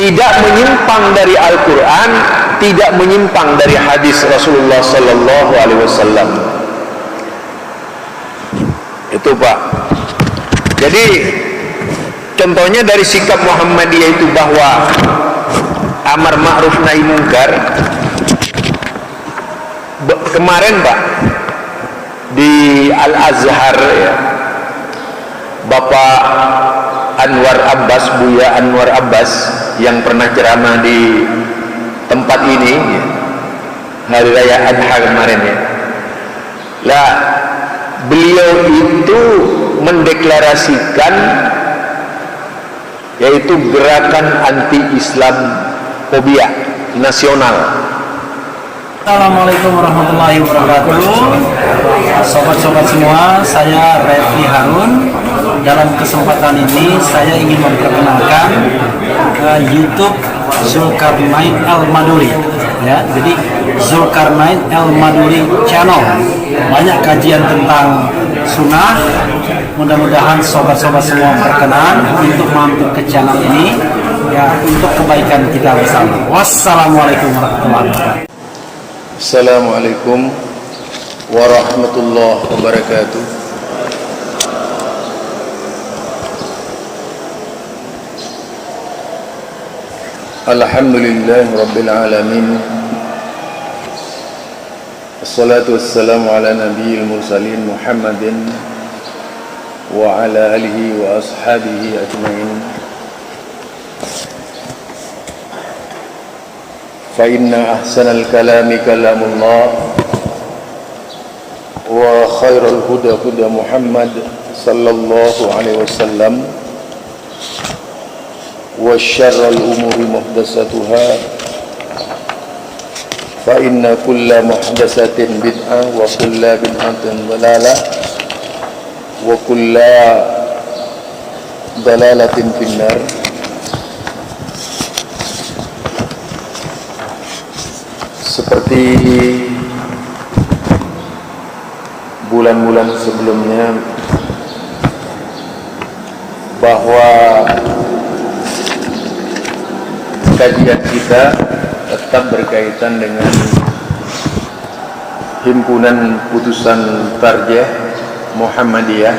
tidak menyimpang dari Al-Quran, tidak menyimpang dari hadis Rasulullah Sallallahu Alaihi Wasallam. Itu Pak. Jadi contohnya dari sikap Muhammadiyah itu bahwa amar ma'ruf nahi mungkar. Kemarin Pak di Al-Azhar ya, Bapak Anwar Abbas, Buya Anwar Abbas yang pernah ceramah di tempat ini ya, hari raya Adha kemarin ya. Lah beliau itu mendeklarasikan yaitu gerakan anti-Islam fobia nasional. Assalamualaikum warahmatullahi wabarakatuh. Sobat-sobat semua, saya Refli Harun. Dalam kesempatan ini saya ingin memperkenalkan YouTube Zulkarnain Al-Maduri. Ya, jadi Zulkarnain Al-Maduri Channel. Banyak kajian tentang sunnah. Mudah-mudahan sobat-sobat semua berkenan untuk mampir ke channel ini ya, untuk kebaikan kita bersama. Wassalamualaikum warahmatullahi wabarakatuh. Assalamualaikum warahmatullahi wabarakatuh. Alhamdulillah Rabbil Alamin. Assalatu wassalamu ala nabiyil mursalin Muhammadin wa ala alihi wa ashabihi ajma'in. فإن أحسن الكلام كلام الله وخير الهدى هدى محمد صلى الله عليه وسلم وشر الأمور محدثاتها فإن كل محدثة بدعة وكل بدعة ضلالة وكل ضلالة في النار. Seperti bulan-bulan sebelumnya, bahwa kajian kita tetap berkaitan dengan himpunan putusan tarjih Muhammadiyah.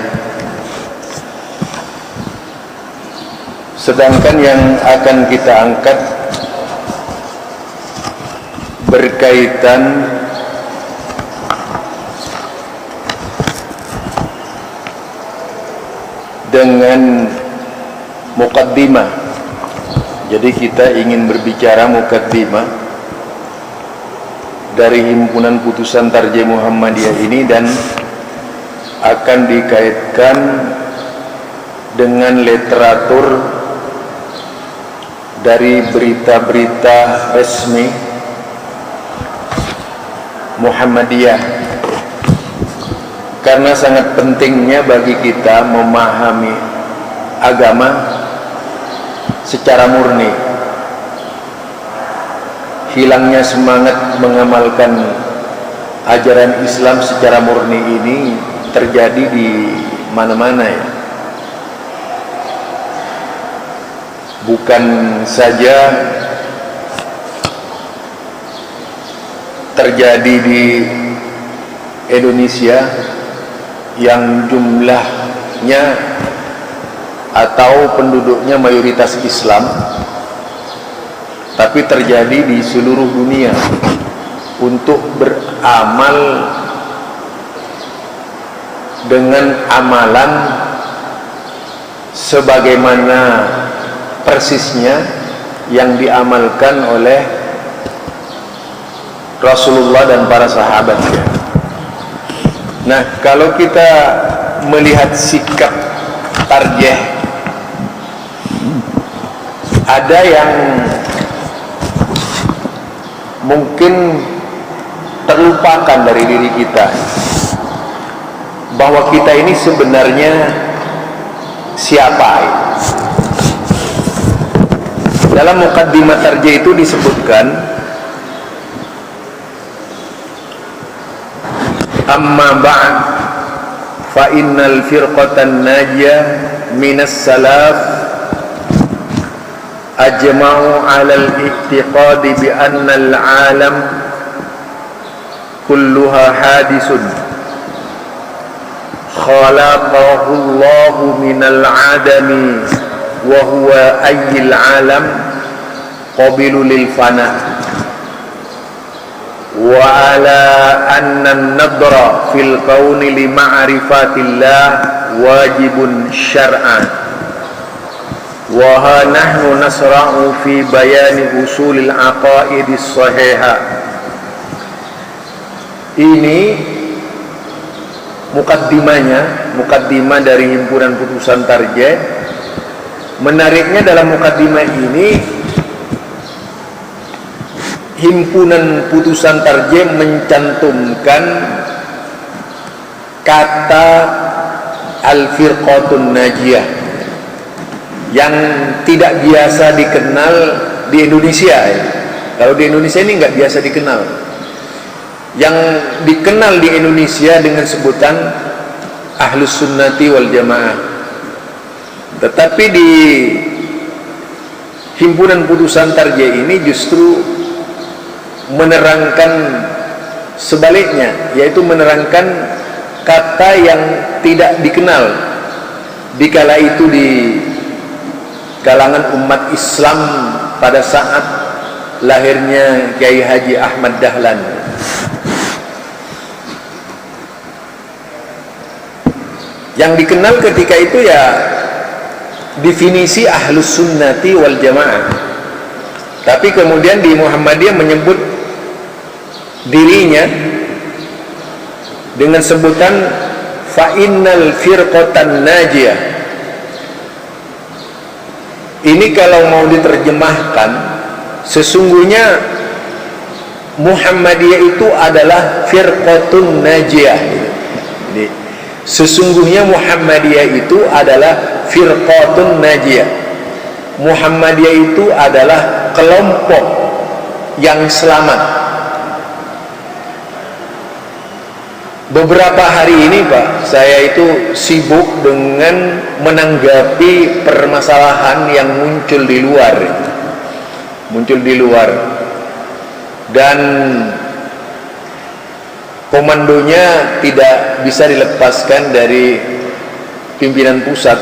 Sedangkan yang akan kita angkat berkaitan dengan muqaddimah. Jadi kita ingin berbicara muqaddimah dari himpunan putusan tarjih Muhammadiyah ini dan akan dikaitkan dengan literatur dari berita-berita resmi Muhammadiyah, karena sangat pentingnya bagi kita memahami agama secara murni. Hilangnya semangat mengamalkan ajaran Islam secara murni ini terjadi di mana-mana ya. Bukan saja terjadi di Indonesia yang jumlahnya atau penduduknya mayoritas Islam, tapi terjadi di seluruh dunia untuk beramal dengan amalan sebagaimana persisnya yang diamalkan oleh Rasulullah dan para sahabatnya. Nah, kalau kita melihat sikap tarjih, ada yang mungkin terlupakan dari diri kita, bahwa kita ini sebenarnya siapa. Dalam muqaddimah tarjih itu disebutkan, amma ba'd fa innal firqatan najiyah minas salaf ajma'u 'ala al-i'tiqad bi anna al-'alam kulluha hadisun khalaqahu Allahu minal 'adami wa huwa ayyil 'alam qabilu lil fana wa ala anna an-nadra fil kauni li ma'rifatillah wajibun syar'an wa ha nahnu nasra'u fi bayani usulil aqaidis sahihah. Ini mukaddimah dari himpunan putusan tarjih. Menariknya dalam mukaddimah ini, himpunan putusan tarjih mencantumkan kata al-firqatun najiyah yang tidak biasa dikenal di Indonesia. Kalau di Indonesia ini nggak biasa dikenal. Yang dikenal di Indonesia dengan sebutan Ahlus Sunnati wal Jamaah. Tetapi di himpunan putusan tarjih ini justru menerangkan sebaliknya, yaitu menerangkan kata yang tidak dikenal dikala itu di kalangan umat Islam pada saat lahirnya Kiai Haji Ahmad Dahlan. Yang dikenal ketika itu ya definisi Ahlus Sunnati wal Jamaah. Tapi kemudian di Muhammadiyah menyebut dirinya dengan sebutan fa'innal firqatan najiyah. Ini kalau mau diterjemahkan, sesungguhnya Muhammadiyah itu adalah firqatun najiyah. Jadi, sesungguhnya Muhammadiyah itu adalah firqatun najiyah. Muhammadiyah itu adalah kelompok yang selamat. Beberapa hari ini Pak, saya itu sibuk dengan menanggapi permasalahan yang muncul di luar, dan komandonya tidak bisa dilepaskan dari pimpinan pusat,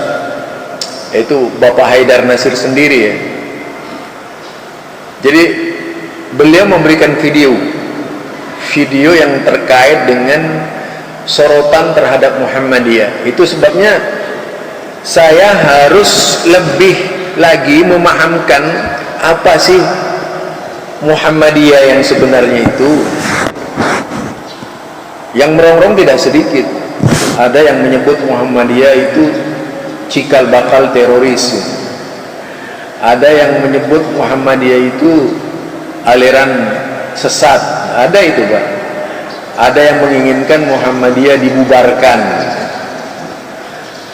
yaitu Bapak Haidar Nasir sendiri ya. Jadi beliau memberikan video yang terkait dengan sorotan terhadap Muhammadiyah. Itu sebabnya saya harus lebih lagi memahamkan apa sih Muhammadiyah yang sebenarnya itu. Yang merongrong tidak sedikit. Ada yang menyebut Muhammadiyah itu cikal bakal teroris. Ada yang menyebut Muhammadiyah itu aliran sesat. Ada itu Pak. Ada yang menginginkan Muhammadiyah dibubarkan.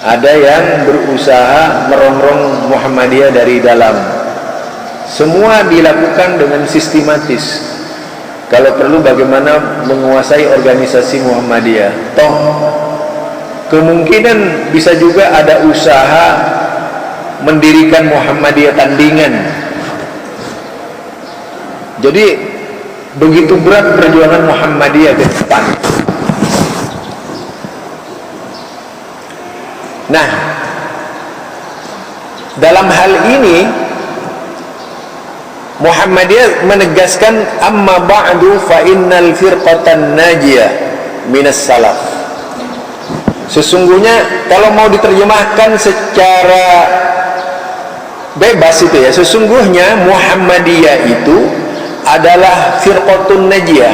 Ada yang berusaha merongrong Muhammadiyah dari dalam. Semua dilakukan dengan sistematis. Kalau perlu bagaimana menguasai organisasi Muhammadiyah. Toh kemungkinan bisa juga ada usaha mendirikan Muhammadiyah tandingan. Jadi begitu berat perjuangan Muhammadiyah ke depan. Nah, dalam hal ini Muhammadiyah menegaskan amma ba'du fa innal firqatan najiyah minas salaf. Sesungguhnya kalau mau diterjemahkan secara bebas itu ya, sesungguhnya Muhammadiyah itu adalah firqatun najiyah,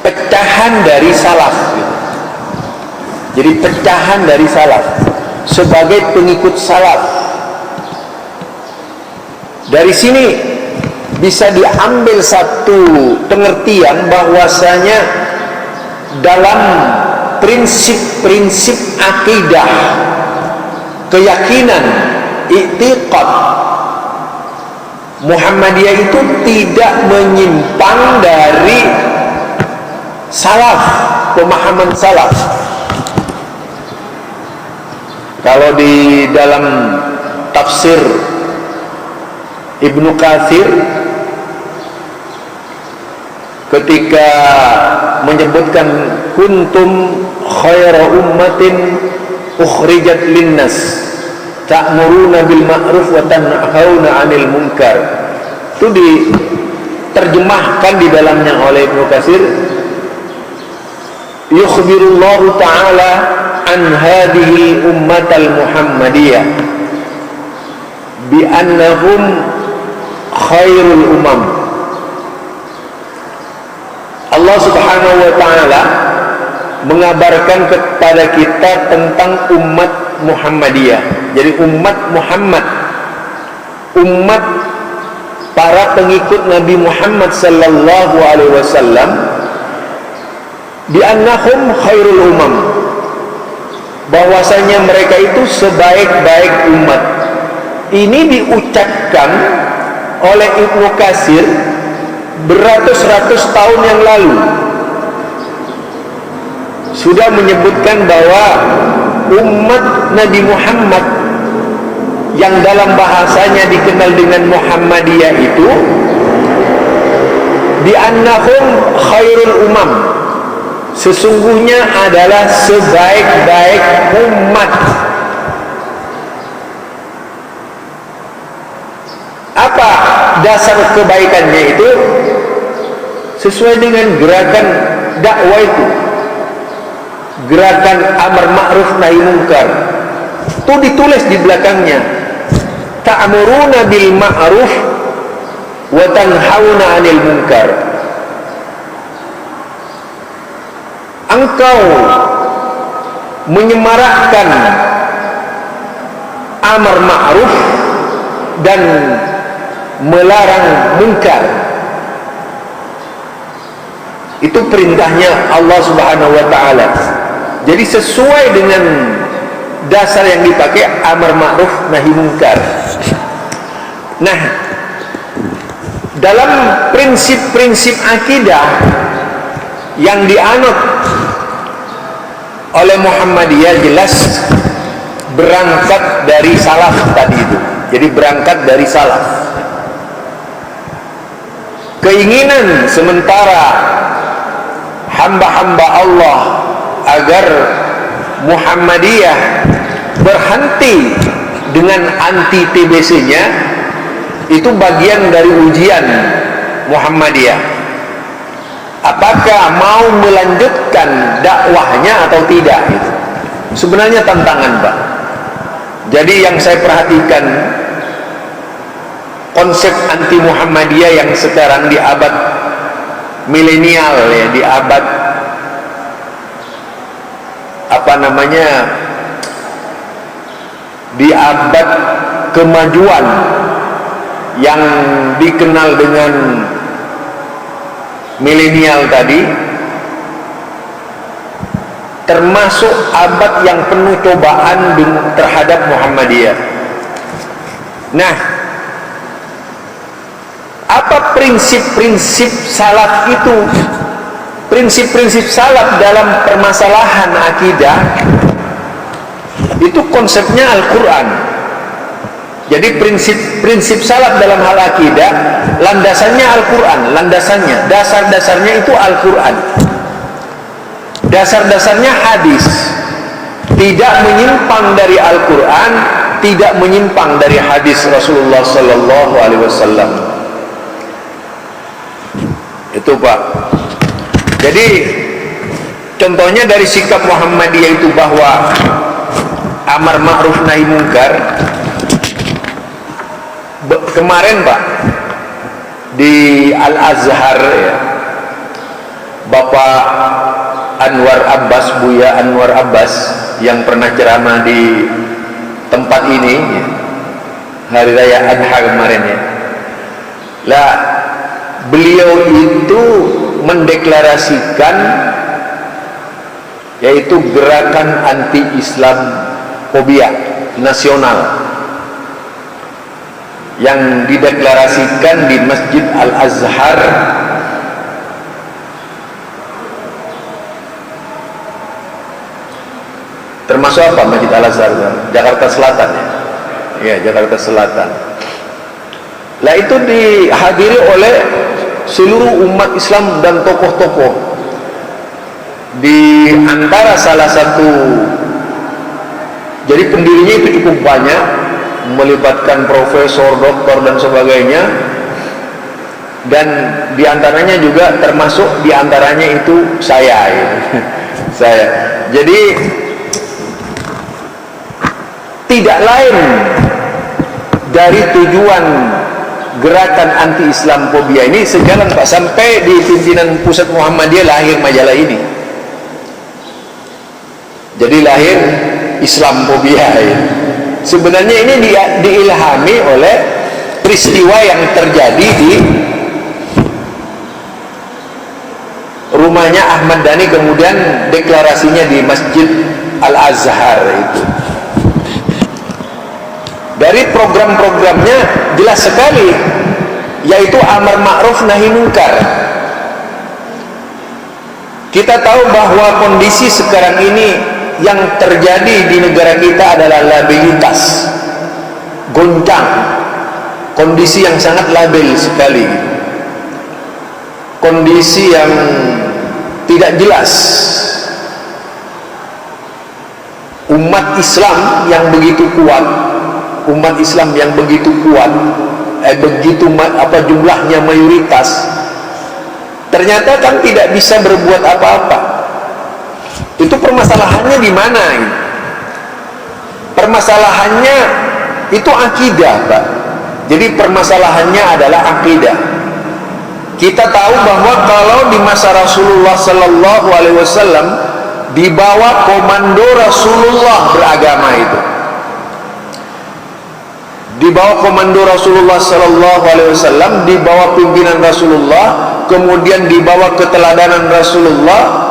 pecahan dari salaf. Jadi pecahan dari salaf sebagai pengikut salaf. Dari sini bisa diambil satu pengertian bahwasanya dalam prinsip-prinsip akidah, keyakinan, i'tiqad, Muhammadiyah itu tidak menyimpang dari salaf, pemahaman salaf. Kalau di dalam tafsir Ibnu Katsir ketika menyebutkan kuntum khaira ummatin ukhrijat linnas ta'muruna bil ma'ruf wa tanhauna 'anil munkar, itu diterjemahkan di dalamnya oleh Ibnu Katsir, yukhbirullahu ta'ala an hadhihi ummatal muhammadiyah bi annahum khairul umam. Allah subhanahu wa ta'ala mengabarkan kepada kita tentang umat Muhammadiyah. Jadi umat Muhammad, umat para pengikut Nabi Muhammad sallallahu alaihi wasallam, bi annahum khairul umam, bahwasanya mereka itu sebaik-baik umat. Ini diucapkan oleh Ibnu Katsir beratus-ratus tahun yang lalu, sudah menyebutkan bahwa umat Nabi Muhammad yang dalam bahasanya dikenal dengan Muhammadiyah itu bi annahum khairul umam, sesungguhnya adalah sebaik-baik umat. Apa dasar kebaikannya itu? Sesuai dengan gerakan dakwah itu, gerakan amar ma'ruf nahi munkar. Itu ditulis di belakangnya, ta'muruna bil ma'ruf wa tanhauna 'anil munkar. Engkau menyemarakkan amar ma'ruf dan melarang munkar. Itu perintahnya Allah subhanahu wa ta'ala. Jadi sesuai dengan dasar yang dipakai, amar ma'ruf nahi munkar. Nah, dalam prinsip-prinsip akidah yang dianut oleh Muhammadiyah jelas berangkat dari salaf tadi itu. Jadi berangkat dari salaf. Keinginan sementara hamba-hamba Allah agar Muhammadiyah berhenti dengan anti TBC-nya, itu bagian dari ujian Muhammadiyah. Apakah mau melanjutkan dakwahnya atau tidak? Itu sebenarnya tantangan, Pak. Jadi yang saya perhatikan, konsep anti Muhammadiyah yang sekarang di abad milenial, ya, di abad di abad kemajuan yang dikenal dengan milenial tadi, termasuk abad yang penuh cobaan terhadap Muhammadiyah. Nah, apa prinsip-prinsip salaf itu? Prinsip-prinsip salaf dalam permasalahan akidah itu konsepnya Al-Quran. Jadi prinsip-prinsip salaf dalam hal akidah landasannya Al-Quran, dasar-dasarnya itu Al-Quran, dasar-dasarnya hadis, tidak menyimpang dari Al-Quran, tidak menyimpang dari hadis Rasulullah Sallallahu Alaihi Wasallam. Itu, Pak. Jadi contohnya dari sikap Muhammadiyah itu bahwa amar ma'ruf nahi munkar. Kemarin, Pak, di Al-Azhar, ya, Bapak Anwar Abbas, Buya Anwar Abbas, yang pernah ceramah di tempat ini, ya, hari raya Adha kemarin, ya, lah beliau itu mendeklarasikan yaitu gerakan anti-Islam fobia nasional yang dideklarasikan di Masjid Al-Azhar termasuk apa Masjid Al-Azhar? Jakarta Selatan, ya? Iya, Jakarta Selatan. Lah itu dihadiri oleh seluruh umat Islam dan tokoh-tokoh. Di antara salah satu, jadi pendirinya itu cukup banyak, melibatkan profesor, doktor dan sebagainya, dan diantaranya juga termasuk diantaranya itu saya, ya. Saya. Jadi tidak lain dari tujuan gerakan anti Islamfobia ini sejalan Pak, sampai di pimpinan pusat Muhammadiyah lahir majalah ini. Jadi lahir Islamfobia ya. Sebenarnya ini diilhami oleh peristiwa yang terjadi di rumahnya Ahmad Dhani, kemudian deklarasinya di Masjid Al-Azhar itu. Dari program-programnya jelas sekali, yaitu amar ma'ruf nahi munkar. Kita tahu bahwa kondisi sekarang ini yang terjadi di negara kita adalah labilitas, goncang, kondisi yang sangat labil sekali, kondisi yang tidak jelas. Umat Islam yang begitu kuat, umat Islam yang begitu kuat, jumlahnya mayoritas, ternyata kan tidak bisa berbuat apa-apa. Itu permasalahannya di mana? Permasalahannya itu akidah, Pak. Jadi permasalahannya adalah akidah. Kita tahu bahwa kalau di masa Rasulullah Sallallahu Alaihi Wasallam, di bawah komando Rasulullah beragama itu, di bawah komando Rasulullah Sallallahu Alaihi Wasallam, di bawah pimpinan Rasulullah, kemudian di bawah keteladanan Rasulullah,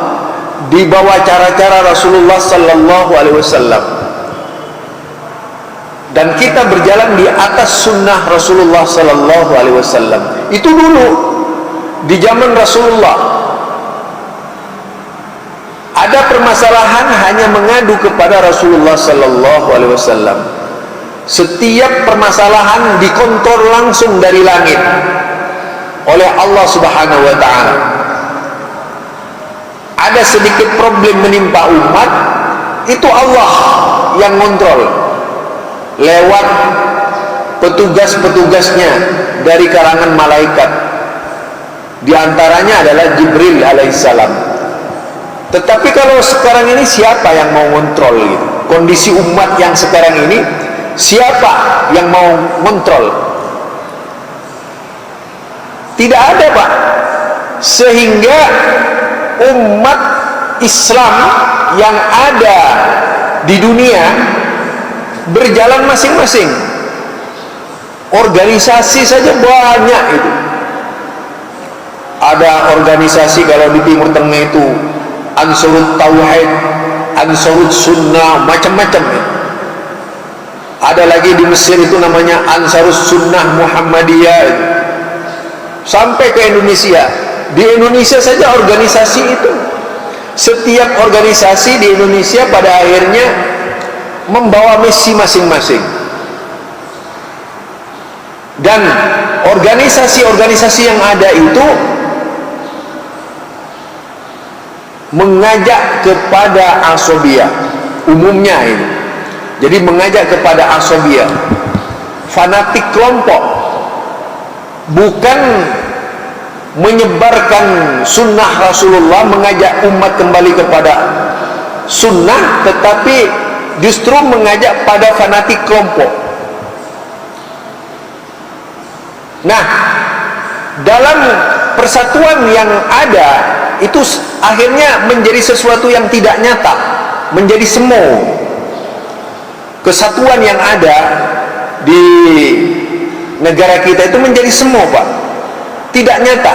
di bawah cara-cara Rasulullah Sallallahu Alaihi Wasallam, dan kita berjalan di atas sunnah Rasulullah Sallallahu Alaihi Wasallam. Itu dulu di zaman Rasulullah. Ada permasalahan hanya mengadu kepada Rasulullah Sallallahu Alaihi Wasallam. Setiap permasalahan dikontrol langsung dari langit oleh Allah Subhanahu Wa Taala. Ada sedikit problem menimpa umat, itu Allah yang kontrol lewat petugas-petugasnya dari kalangan malaikat. Di antaranya adalah Jibril alaihissalam. Tetapi kalau sekarang ini siapa yang mau kontrol gitu? Kondisi umat yang sekarang ini, siapa yang mau kontrol? Tidak ada, Pak. Sehingga umat Islam yang ada di dunia berjalan masing-masing. Organisasi saja banyak itu. Ada organisasi kalau di Timur Tengah itu Ansarut Tauhid, Ansarut Sunnah, macam-macam ya. Ada lagi di Mesir itu namanya Ansarus Sunnah Muhammadiyah itu. Sampai ke Indonesia. Di Indonesia saja organisasi itu, setiap organisasi di Indonesia pada akhirnya membawa misi masing-masing. Dan organisasi-organisasi yang ada itu mengajak kepada asobiyah umumnya ini. Jadi mengajak kepada asobiyah, fanatik kelompok, bukan menyebarkan sunnah Rasulullah, mengajak umat kembali kepada sunnah, tetapi justru mengajak pada fanatik kelompok. Nah, dalam persatuan yang ada itu akhirnya menjadi sesuatu yang tidak nyata, menjadi semu. Kesatuan yang ada di negara kita itu menjadi semu, Pak, tidak nyata,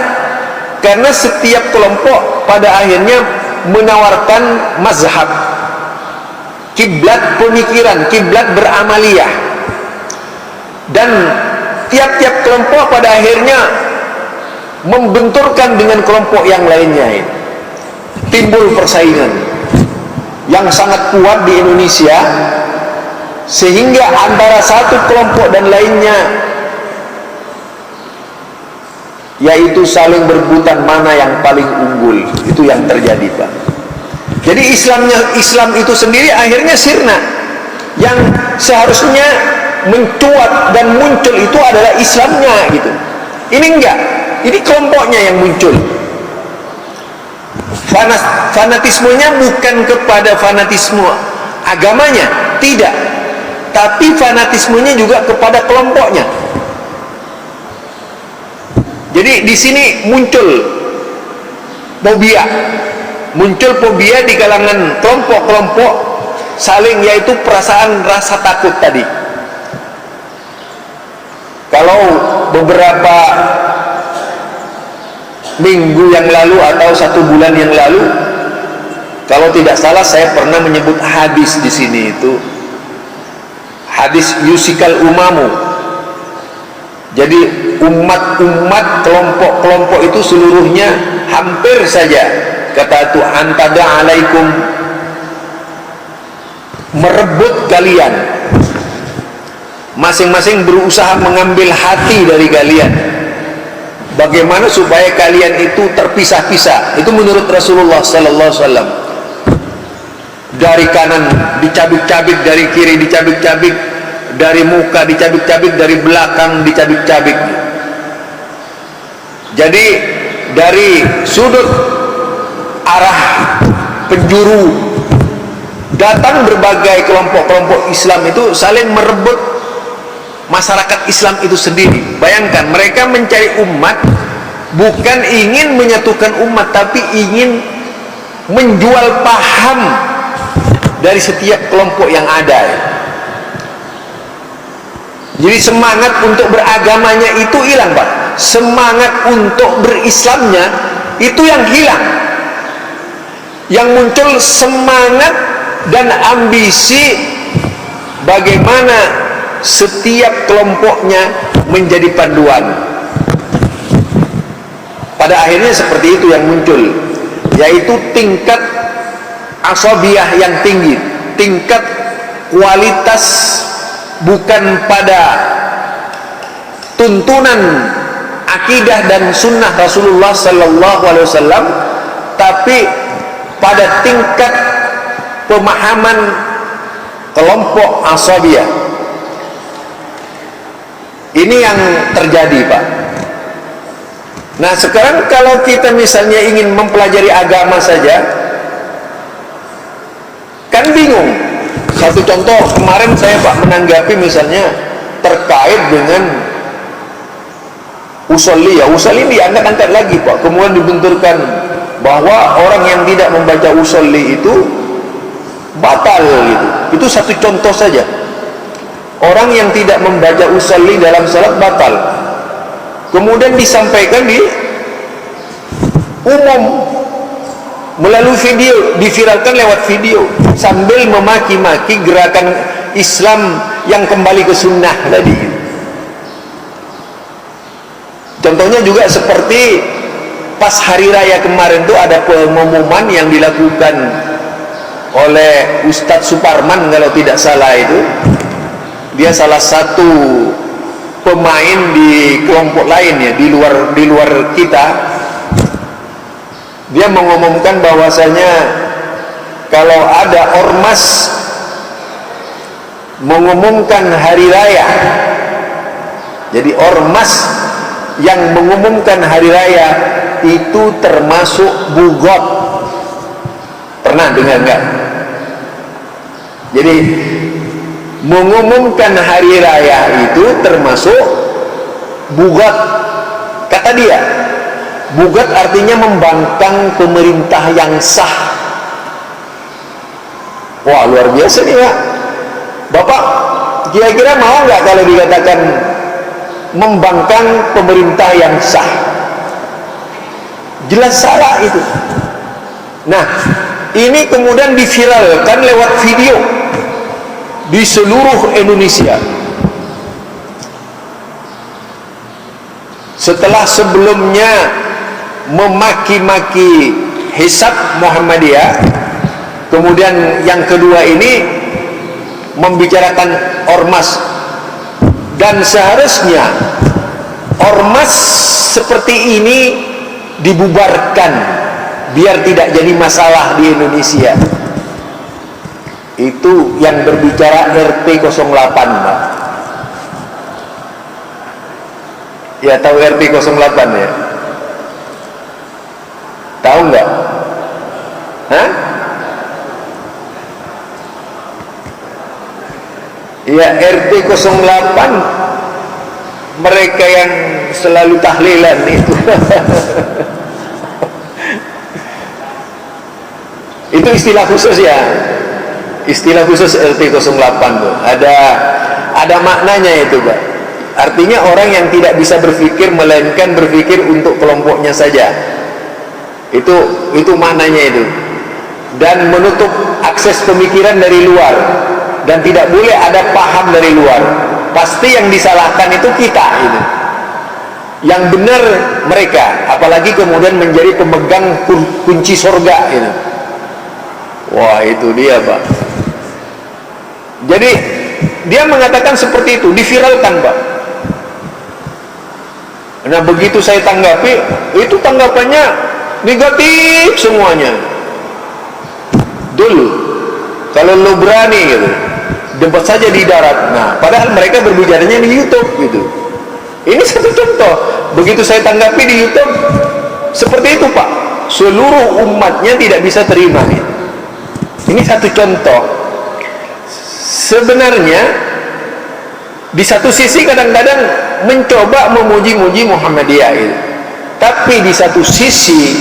karena setiap kelompok pada akhirnya menawarkan mazhab, kiblat pemikiran, kiblat beramaliyah, dan tiap-tiap kelompok pada akhirnya membenturkan dengan kelompok yang lainnya. Timbul persaingan yang sangat kuat di Indonesia, sehingga antara satu kelompok dan lainnya yaitu saling berebutan mana yang paling unggul. Itu yang terjadi, Pak. Jadi Islam itu sendiri akhirnya sirna. Yang seharusnya mencuat dan muncul itu adalah Islamnya gitu. Ini enggak, ini kelompoknya yang muncul. Fanatismenya bukan kepada fanatisme agamanya, tidak, tapi fanatismenya juga kepada kelompoknya. Jadi di sini muncul fobia di kalangan kelompok-kelompok saling, yaitu perasaan rasa takut tadi. Kalau beberapa minggu yang lalu atau 1 bulan yang lalu, kalau tidak salah saya pernah menyebut hadis di sini, itu hadis yusikal umamu. Jadi umat-umat, kelompok-kelompok itu seluruhnya hampir saja, kata Tuhan, tada alaikum, merebut kalian, masing-masing berusaha mengambil hati dari kalian. Bagaimana supaya kalian itu terpisah-pisah? Itu menurut Rasulullah sallallahu alaihi wasallam. Dari kanan dicabik-cabik, dari kiri dicabik-cabik, dari muka dicabik-cabik, dari belakang dicabik-cabik. Jadi dari sudut arah penjuru datang berbagai kelompok-kelompok Islam itu saling merebut masyarakat Islam itu sendiri. Bayangkan, mereka mencari umat, bukan ingin menyatukan umat, tapi ingin menjual paham dari setiap kelompok yang ada. Jadi semangat untuk beragamanya itu hilang, Pak. Semangat untuk berislamnya itu yang hilang. Yang muncul semangat dan ambisi bagaimana setiap kelompoknya menjadi panduan. Pada akhirnya seperti itu yang muncul, yaitu tingkat asabiyah yang tinggi, tingkat kualitas bukan pada tuntunan akidah dan sunnah Rasulullah sallallahu alaihi wasallam, tapi pada tingkat pemahaman kelompok asabiyah. Ini yang terjadi, Pak. Nah, sekarang kalau kita misalnya ingin mempelajari agama saja, kan bingung. Satu contoh, kemarin saya, Pak, menanggapi misalnya terkait dengan usolli, ya, usolli diangkat-angkat lagi, Pak. Kemudian dibenturkan bahwa orang yang tidak membaca usolli itu batal gitu. Itu satu contoh saja. Orang yang tidak membaca usolli dalam salat batal. Kemudian disampaikan di umum melalui video, diviralkan lewat video sambil memaki-maki gerakan Islam yang kembali ke sunnah tadi. Contohnya juga seperti pas hari raya kemarin tuh ada pengumuman yang dilakukan oleh Ustadz Suparman kalau tidak salah itu. Dia salah satu pemain di kelompok lain ya, di luar kita. Dia mengumumkan bahwasanya kalau ada ormas mengumumkan hari raya, jadi ormas yang mengumumkan hari raya itu termasuk bugot. Pernah dengar nggak? Jadi mengumumkan hari raya itu termasuk bugot. Kata dia, bugot artinya membangkang pemerintah yang sah. Wah, luar biasa nih, Pak. Bapak kira-kira mau nggak kalau dikatakan membangkang pemerintah yang sah? Jelas salah itu. Nah, ini kemudian diviralkan lewat video di seluruh Indonesia. Setelah sebelumnya memaki-maki Hisab Muhammadiyah, kemudian yang kedua ini membicarakan ormas. Dan seharusnya ormas seperti ini dibubarkan biar tidak jadi masalah di Indonesia. Itu yang berbicara RT 08, Pak. Ya, tahu RT 08 ya? Tahu nggak? Hah? Ya, RT 08 mereka yang selalu tahlilan itu. Itu istilah khusus ya. Istilah khusus RT 08 tuh. Ada maknanya itu, Pak. Artinya orang yang tidak bisa berpikir melainkan berpikir untuk kelompoknya saja. Itu maknanya itu. Dan menutup akses pemikiran dari luar, dan tidak boleh ada paham dari luar. Pasti yang disalahkan itu kita itu. Yang benar mereka, apalagi kemudian menjadi pemegang kunci surga itu. Wah, itu dia, Pak. Jadi dia mengatakan seperti itu, diviralkan, Pak. Nah, begitu saya tanggapi, itu tanggapannya negatif semuanya. Dulu kalau lo berani gitu, debat saja di darat. Nah, padahal mereka berbicaranya di YouTube gitu. Ini satu contoh. Begitu saya tanggapi di YouTube, seperti itu, Pak. Seluruh umatnya tidak bisa terima nih. Ini satu contoh. Sebenarnya di satu sisi kadang-kadang mencoba memuji-muji Muhammadiyah itu. Tapi di satu sisi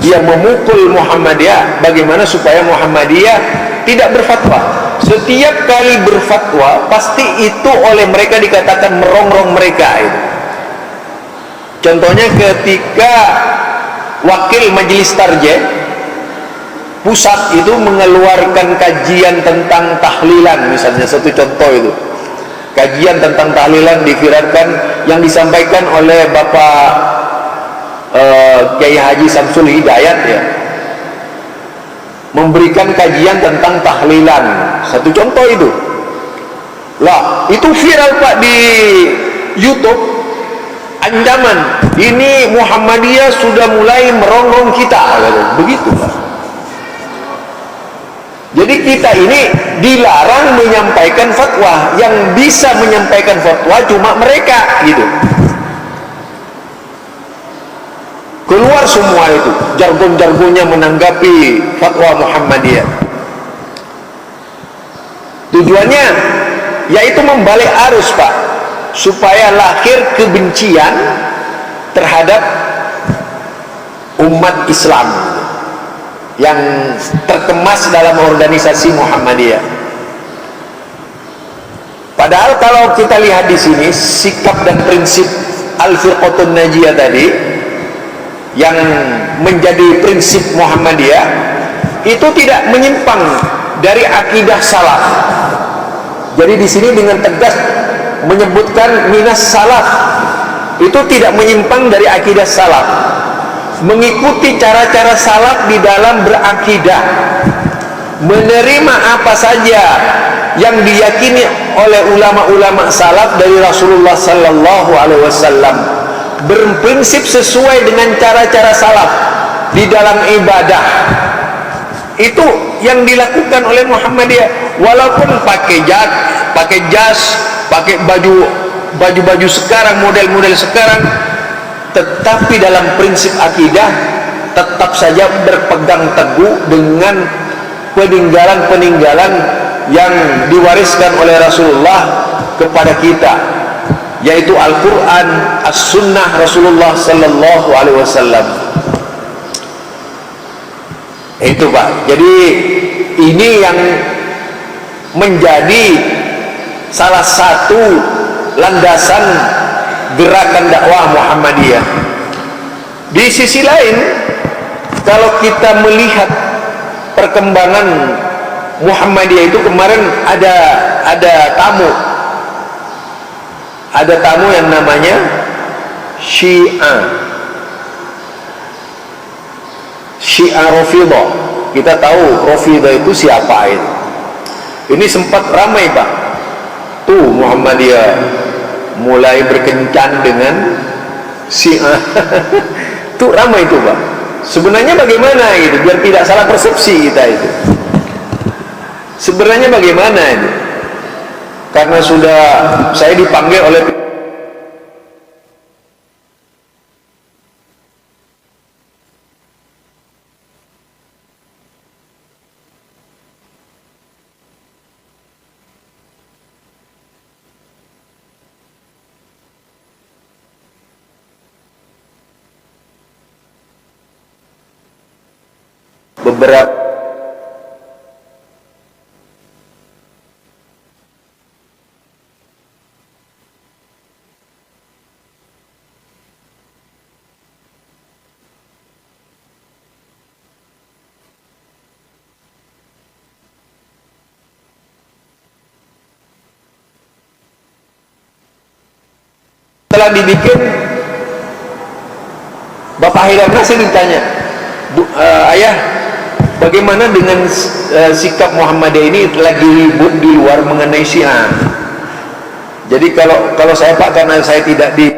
dia memukul Muhammadiyah, bagaimana supaya Muhammadiyah tidak berfatwa. Setiap kali berfatwa pasti itu oleh mereka dikatakan merongrong mereka itu. Contohnya ketika wakil majelis tarjih pusat itu mengeluarkan kajian tentang tahlilan, misalnya satu contoh itu, kajian tentang tahlilan diviralkan yang disampaikan oleh Bapak Kiai Haji Samsul Hidayat ya, memberikan kajian tentang tahlilan, satu contoh itu lah, itu viral, Pak, di YouTube. Ancaman, ini Muhammadiyah sudah mulai merongrong kita, begitu, Pak. Jadi kita ini dilarang menyampaikan fatwa. Yang bisa menyampaikan fatwa cuma mereka gitu. Keluar semua itu jargon-jargonnya menanggapi fatwa Muhammadiyah. Tujuannya yaitu membalik arus, Pak, supaya lahir kebencian terhadap umat Islam yang terkemas dalam organisasi Muhammadiyah. Padahal kalau kita lihat di sini sikap dan prinsip Al-Firqatun Najiyah tadi yang menjadi prinsip Muhammadiyah itu tidak menyimpang dari akidah salaf. Jadi di sini dengan tegas menyebutkan minas salaf, itu tidak menyimpang dari akidah salaf, mengikuti cara-cara salaf di dalam berakidah, menerima apa saja yang diyakini oleh ulama-ulama salaf dari Rasulullah sallallahu alaihi wasallam, berprinsip sesuai dengan cara-cara salaf di dalam ibadah. Itu yang dilakukan oleh Muhammadiyah, walaupun pakai jas, pakai baju sekarang, model-model sekarang, tetapi dalam prinsip akidah tetap saja berpegang teguh dengan peninggalan-peninggalan yang diwariskan oleh Rasulullah kepada kita, yaitu Al-Quran, As-Sunnah Rasulullah sallallahu alaihi wasallam. Itu, Pak. Jadi ini yang menjadi salah satu landasan gerakan dakwah Muhammadiyah. Di sisi lain, kalau kita melihat perkembangan Muhammadiyah itu, kemarin ada tamu yang namanya Syiah Rafidah. Kita tahu Rafidah itu siapa itu. Ini sempat ramai, Pak. Tuh Muhammadiyah mulai berkencan dengan Syiah. Itu ramai itu Pak. Sebenarnya bagaimana itu biar tidak salah persepsi kita itu. Sebenarnya bagaimana itu? Karena sudah saya dipanggil oleh beberapa telah dibikin. Bapak Haidar Nasir ditanya, ayah, bagaimana dengan sikap Muhammadiyah ini lagi ribut di luar mengenai Syiah? Jadi kalau saya Pak, karena saya tidak di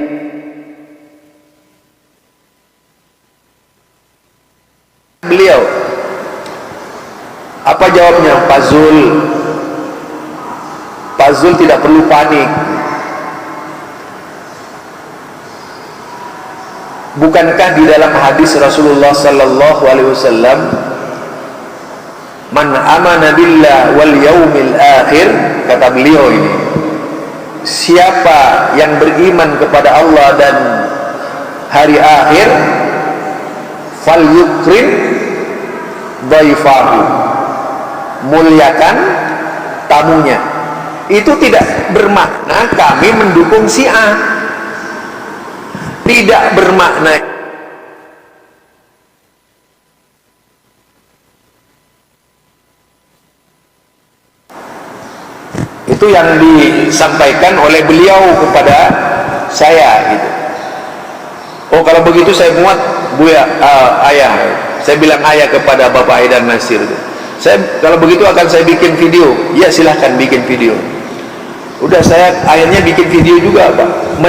beliau, apa jawabnya? Pak Zul tidak perlu panik. Bukankah di dalam hadis Rasulullah sallallahu alaihi wasallam, man amana billah wal yaumil akhir, kata beliau ini, siapa yang beriman kepada Allah dan hari akhir, fal yukrim dhaifahu, muliakan tamunya. Itu tidak bermakna kami mendukung Syiah, tidak bermakna itu yang disampaikan oleh beliau kepada saya gitu. Oh kalau begitu saya muat Buya, ayah, saya bilang ayah kepada Bapak Haidar Nasir itu. Saya kalau begitu akan saya bikin video. Ya silahkan bikin video. Udah saya akhirnya bikin video juga Pak,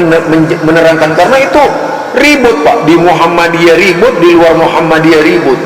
menerangkan, karena itu ribut Pak, di Muhammadiyah ribut, di luar Muhammadiyah ribut.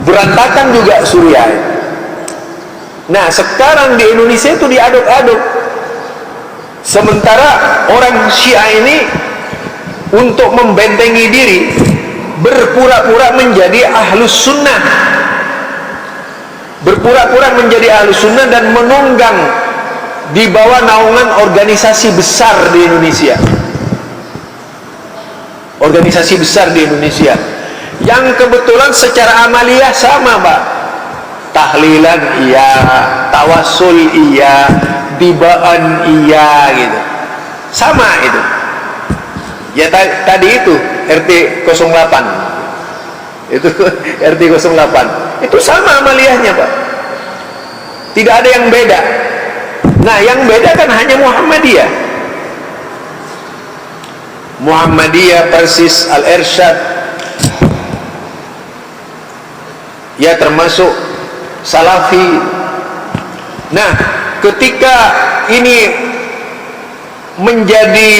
berantakan juga Suriah. Nah sekarang di Indonesia itu diaduk-aduk, sementara orang Syiah ini untuk membentengi diri berpura-pura menjadi ahlus sunnah, berpura-pura menjadi ahlus sunnah dan menunggang di bawah naungan organisasi besar di Indonesia, organisasi besar di Indonesia yang kebetulan secara amaliyah sama, Pak. Tahlilan iya, tawassul iya, tibaan iya, gitu, sama itu ya. Tadi itu RT 08 itu RT 08 itu sama amaliyahnya, Pak, tidak ada yang beda. Nah yang beda kan hanya Muhammadiyah. Muhammadiyah, Persis, Al-Irsyad, ya termasuk Salafi. Nah ketika ini menjadi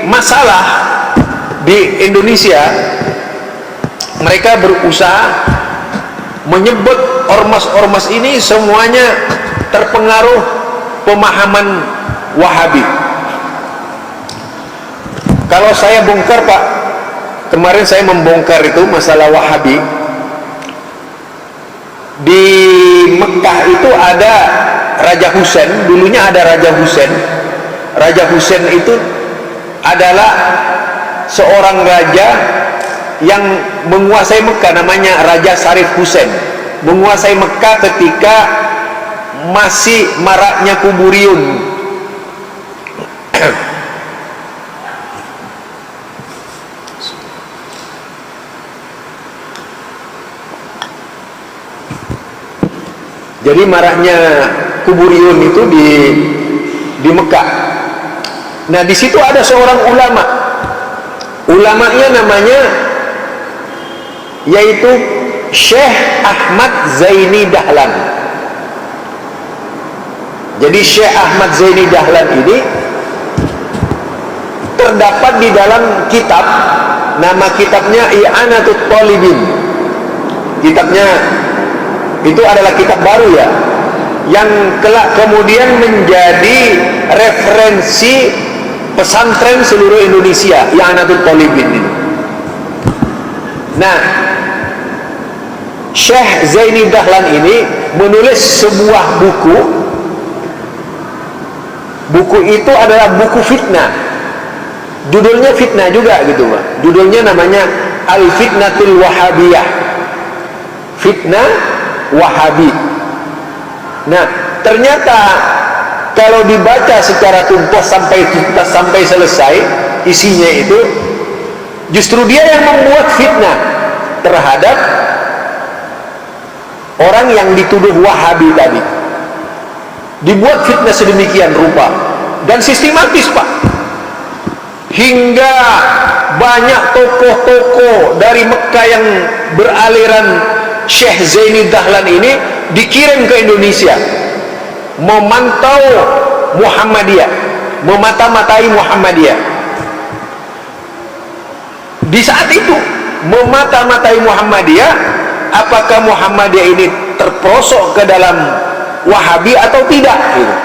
masalah di Indonesia, mereka berusaha menyebut ormas-ormas ini semuanya terpengaruh pemahaman Wahabi. Kalau saya bongkar, Pak, kemarin saya membongkar itu masalah Wahabi. Di Mekah itu ada Raja Husain, dulunya ada Raja Husain. Raja Husain itu adalah seorang raja yang menguasai Mekah, namanya Raja Syarif Husain. Menguasai Mekah ketika masih maraknya kuburiyun. Jadi maraknya kuburiyun itu di Mekah. Nah di situ ada seorang ulama, ulamanya namanya yaitu Syekh Ahmad Zaini Dahlan. Jadi Syekh Ahmad Zaini Dahlan ini terdapat di dalam kitab, nama kitabnya I'anatul Talibin. Kitabnya itu adalah kitab baru ya, yang kelak kemudian menjadi referensi pesantren seluruh Indonesia, I'anatul Talibin ini. Nah Syekh Zaini Dahlan ini menulis sebuah buku. Buku itu adalah buku fitnah. Judulnya fitnah juga gitu, Pak. Judulnya namanya Al-Fitnatul Wahabiyah. Fitnah Wahabi. Nah, ternyata kalau dibaca secara tuntas sampai tuntas sampai selesai isinya itu, justru dia yang membuat fitnah terhadap orang yang dituduh Wahabi tadi. Dibuat fitnah sedemikian rupa dan sistematis, Pak, hingga banyak tokoh-tokoh dari Mekah yang beraliran Syekh Zaini Dahlan ini dikirim ke Indonesia memantau Muhammadiyah, memata-matai Muhammadiyah. Di saat itu memata-matai Muhammadiyah, apakah Muhammadiyah ini terperosok ke dalam Wahabi atau tidak gitu.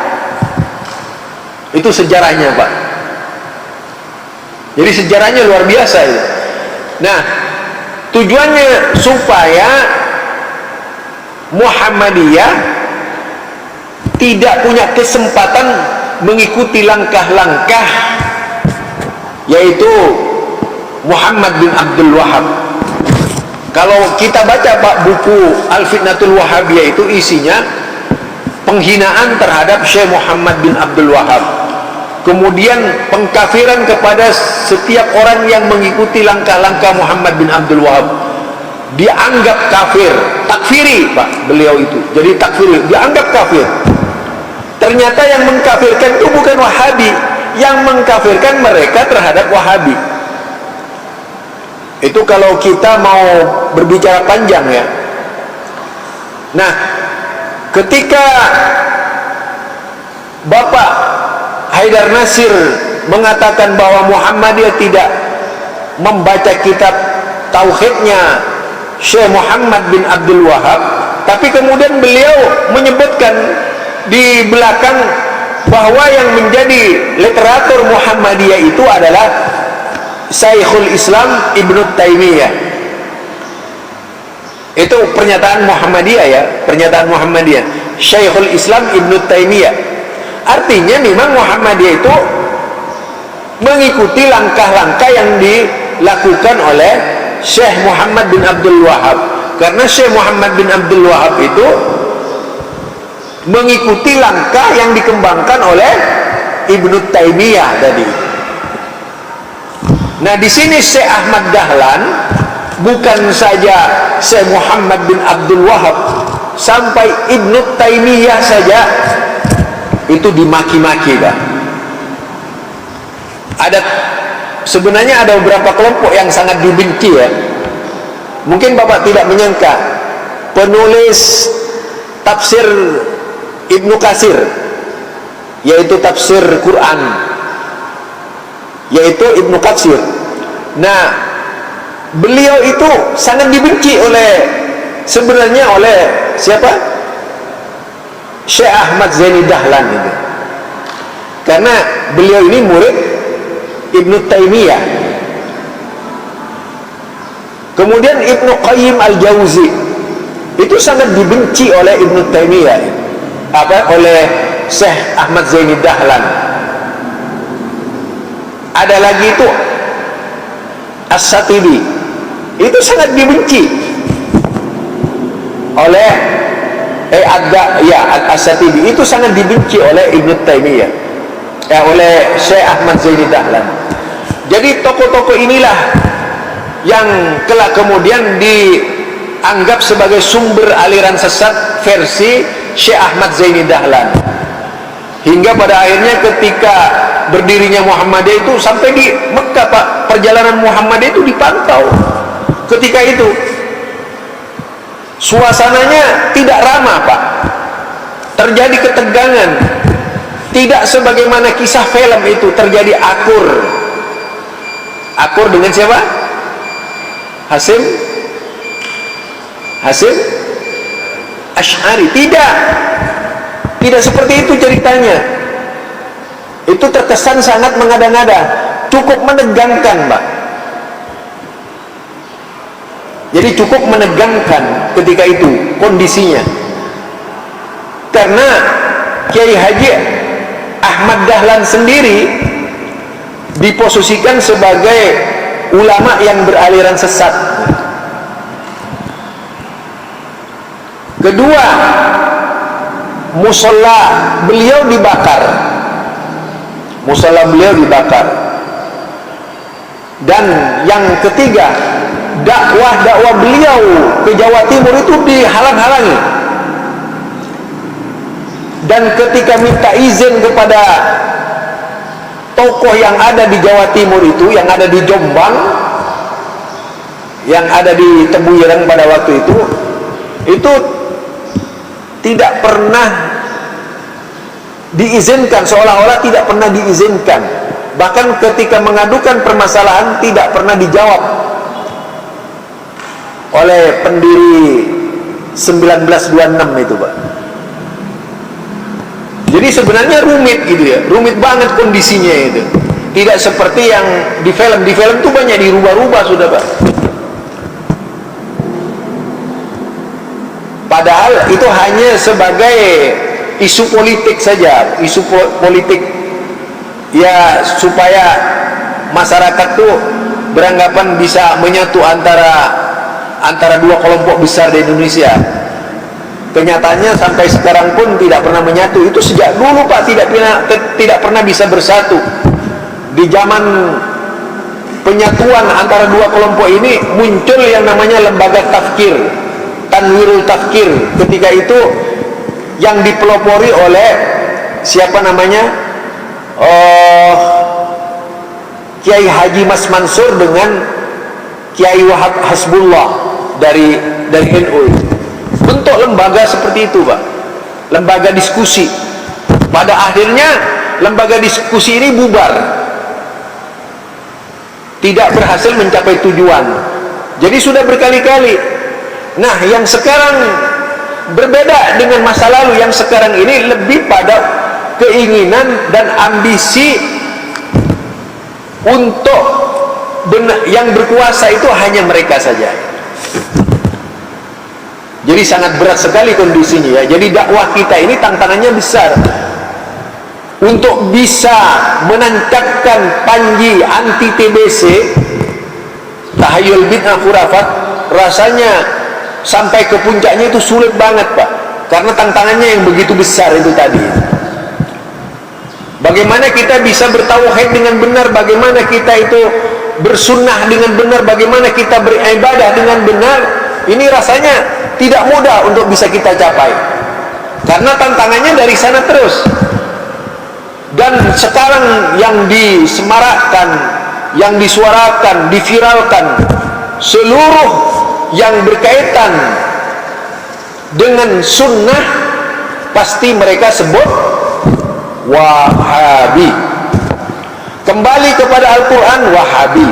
Itu sejarahnya, Pak. Jadi sejarahnya luar biasa itu. Nah tujuannya supaya Muhammadiyah tidak punya kesempatan mengikuti langkah-langkah yaitu Muhammad bin Abdul Wahab. Kalau kita baca, Pak, buku Al-Fitnatul Wahabiyah itu isinya penghinaan terhadap Syekh Muhammad bin Abdul Wahab, kemudian pengkafiran kepada setiap orang yang mengikuti langkah-langkah Muhammad bin Abdul Wahab. Dianggap kafir, takfiri, Pak, beliau itu. Jadi takfiri, dianggap kafir. Ternyata yang mengkafirkan itu bukan Wahabi, yang mengkafirkan mereka terhadap Wahabi. Itu kalau kita mau berbicara panjang ya. Nah, ketika Bapak Haidar Nasir mengatakan bahwa Muhammadiyah tidak membaca kitab tauhidnya Syekh Muhammad bin Abdul Wahab, tapi kemudian beliau menyebutkan di belakang bahwa yang menjadi literatur Muhammadiyah itu adalah Syekhul Islam Ibnu Taimiyah. Itu pernyataan Muhammadiyah ya, pernyataan Muhammadiyah, Syekhul Islam Ibnu Taimiyah. Artinya memang Muhammadiyah itu mengikuti langkah-langkah yang dilakukan oleh Syekh Muhammad bin Abdul Wahab, karena Syekh Muhammad bin Abdul Wahab itu mengikuti langkah yang dikembangkan oleh Ibnu Taimiyah tadi. Nah, di sini Syekh Ahmad Dahlan bukan saja Syekh Muhammad bin Abdul Wahab, sampai Ibnu Taimiyah saja itu dimaki-maki, Pak. Sebenarnya ada beberapa kelompok yang sangat dibenci ya. Mungkin Bapak tidak menyangka, penulis tafsir Ibnu Katsir, yaitu tafsir Quran, yaitu Ibnu Katsir. Nah, beliau itu sangat dibenci sebenarnya oleh siapa? Syekh Ahmad Zaini Dahlan itu. Karena beliau ini murid Ibnu Taimiyah. Kemudian Ibnu Qayyim Al-Jauzi itu sangat dibenci oleh Ibnu Taimiyah, oleh Syekh Ahmad Zaini Dahlan. Ada lagi itu As-Satibi, itu sangat dibenci oleh As-Satibi itu sangat dibenci oleh Ibnu Taimiyah, oleh Syekh Ahmad Zaini Dahlan. Jadi tokoh-tokoh inilah yang kelak kemudian dianggap sebagai sumber aliran sesat versi Syekh Ahmad Zaini Dahlan. Hingga pada akhirnya ketika berdirinya Muhammadiyah itu, sampai di Mekah Pak, perjalanan Muhammadiyah itu dipantau. Ketika itu suasananya tidak ramah Pak, terjadi ketegangan, tidak sebagaimana kisah film itu terjadi akur dengan siapa? Hasim Asy'ari. Tidak seperti itu ceritanya. Itu terkesan sangat mengada-ngada, cukup menegangkan Pak. Jadi cukup menegangkan ketika itu kondisinya, karena Kiai Haji Ahmad Dahlan sendiri diposisikan sebagai ulama yang beraliran sesat. Kedua, musola beliau dibakar. Dan yang ketiga, dakwah beliau ke Jawa Timur itu dihalang-halangi. Dan ketika minta izin kepada tokoh yang ada di Jawa Timur itu, yang ada di Jombang, yang ada di Tebu Ireng pada waktu itu tidak pernah diizinkan, seolah-olah tidak pernah diizinkan. Bahkan ketika mengadukan permasalahan tidak pernah dijawab oleh pendiri 1926 itu Pak. Jadi sebenarnya rumit gitu ya, rumit banget kondisinya itu. Tidak seperti yang di film tuh banyak dirubah-rubah sudah Pak. Padahal itu hanya sebagai isu politik saja, isu politik ya, supaya masyarakat tuh beranggapan bisa menyatu antara dua kelompok besar di Indonesia. Kenyataannya sampai sekarang pun tidak pernah menyatu. Itu sejak dulu Pak tidak pernah bisa bersatu. Di zaman penyatuan antara dua kelompok ini muncul yang namanya lembaga tafkir, Tanwirul Tafkir. Ketika itu yang dipelopori oleh siapa namanya, Kiai Haji Mas Mansur dengan Kiai Wahab Hasbullah dari NU. Bentuk lembaga seperti itu Pak, lembaga diskusi. Pada akhirnya lembaga diskusi ini bubar, tidak berhasil mencapai tujuan. Jadi sudah berkali-kali Nah, yang sekarang berbeda dengan masa lalu. Yang sekarang ini lebih pada keinginan dan ambisi untuk yang berkuasa itu hanya mereka saja. Jadi sangat berat sekali kondisinya ya. Jadi dakwah kita ini tantangannya besar. Untuk bisa menancapkan panji anti TBC, tahayul bid'ah khurafat, rasanya sampai ke puncaknya itu sulit banget Pak. Karena tantangannya yang begitu besar itu tadi. Bagaimana kita bisa bertauhid dengan benar, bagaimana kita itu bersunnah dengan benar, bagaimana kita beribadah dengan benar, ini rasanya tidak mudah untuk bisa kita capai. Karena tantangannya dari sana terus. Dan sekarang yang disemarakkan, yang disuarakan, diviralkan, seluruh yang berkaitan dengan sunnah pasti mereka sebut Wahabi. Kembali kepada Al-Quran, Wahabi.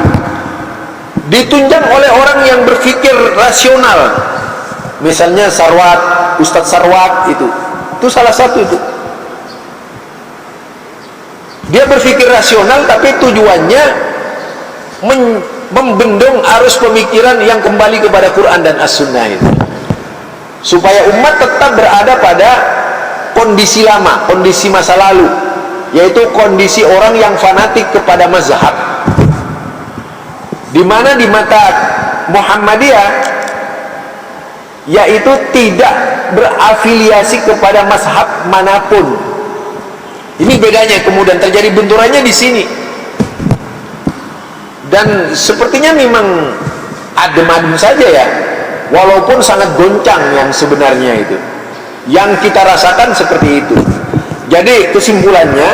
Ditunjang oleh orang yang berpikir rasional. Misalnya Sarwat, Ustadz Sarwat itu salah satu itu. Dia berpikir rasional tapi tujuannya membendung arus pemikiran yang kembali kepada Quran dan As-Sunnah itu. Supaya umat tetap berada pada kondisi lama, kondisi masa lalu, yaitu kondisi orang yang fanatik kepada mazhab. Di mana di mata Muhammadiyah yaitu tidak berafiliasi kepada mazhab manapun. Ini bedanya, kemudian terjadi benturannya di sini. Dan sepertinya memang adem-adem saja ya, walaupun sangat goncang yang sebenarnya itu. Yang kita rasakan seperti itu. Jadi kesimpulannya,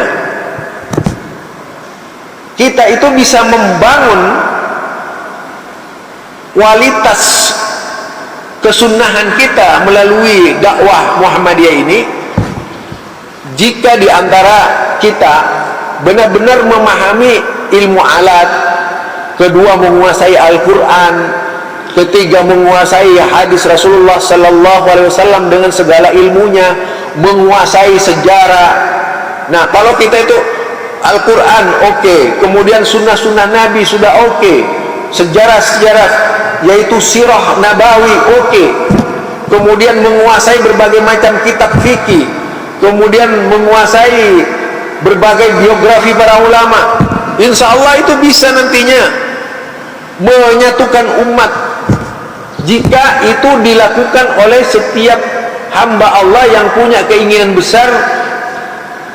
kita itu bisa membangun kualitas kesunahan kita melalui dakwah Muhammadiyah ini jika diantara kita benar-benar memahami ilmu alat, kedua menguasai Al-Quran, ketiga menguasai hadis Rasulullah Sallallahu Alaihi Wasallam dengan segala ilmunya, menguasai sejarah. Nah, kalau kita itu Al-Quran oke, kemudian sunnah-sunnah Nabi sudah oke, sejarah-sejarah yaitu sirah nabawi oke, kemudian menguasai berbagai macam kitab fikih, kemudian menguasai berbagai biografi para ulama, insya Allah itu bisa nantinya menyatukan umat jika itu dilakukan oleh setiap hamba Allah yang punya keinginan besar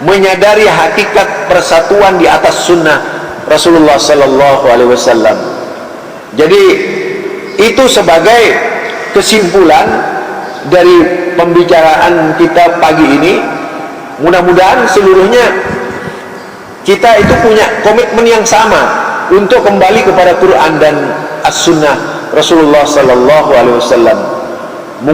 menyadari hakikat persatuan di atas sunnah Rasulullah Sallallahu Alaihi Wasallam. Jadi itu sebagai kesimpulan dari pembicaraan kita pagi ini. Mudah-mudahan seluruhnya kita itu punya komitmen yang sama untuk kembali kepada Quran dan As-Sunnah Rasulullah Sallallahu Alaihi Wasallam.